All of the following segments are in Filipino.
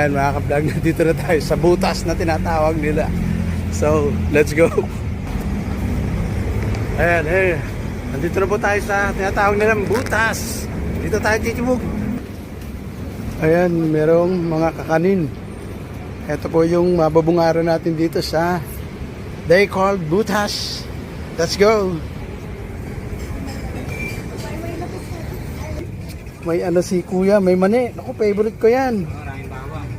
Ayan mga ka-vlog, nandito na tayo sa butas na tinatawag nila. So, let's go. Ayan, hey. Nandito na po tayo sa tinatawag nilang butas. Dito tayo titibog. Ayan, merong mga kakanin. Ito po yung mababungaran natin dito sa they called butas. Let's go. May ano si kuya, may mani. Ako, favorite ko yan.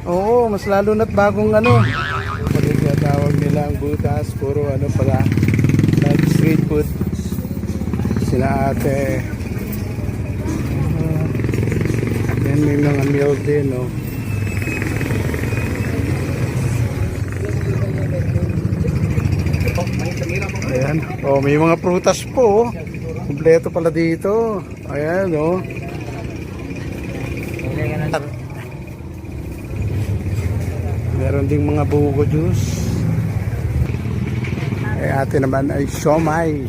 Oo, mas lalo na't bagong ano. Pagka tawag nila ang butas, puro ano pala, like street food. Sila ate. Then may mga meal din, no. Ayan. Oh, may mga prutas po. Kompleto pala dito. Ayan, oh. Meron ding mga buko juice. Eh ate naman ay siomai.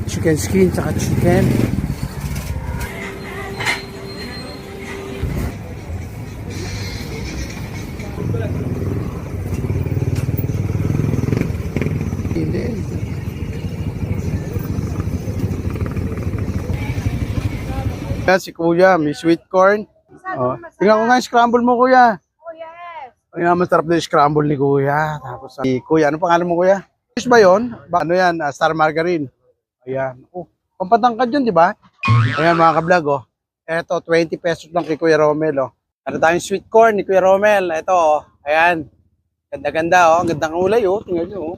Chicken skin tsaka chicken. Yan si kuya, may sweet corn. Oh. Tingnan ko nga yung scramble mo kuya. Oh, yes. Ayan, masarap din yung scramble ni kuya. Tapos si kuya, ano pangalan mo kuya? Fish ba yun? Ano yan? Star margarine. Ayan. Oh, pampatangkad yun, di ba? Ayan mga ka-vlog, oh. Eto, 20 pesos lang kay Kuya Romel, oh. Ano tayong sweet corn ni Kuya Romel. Ito, oh. Ayan. Ganda-ganda, oh. Ang gandang ulay, oh. Tingnan nyo, oh.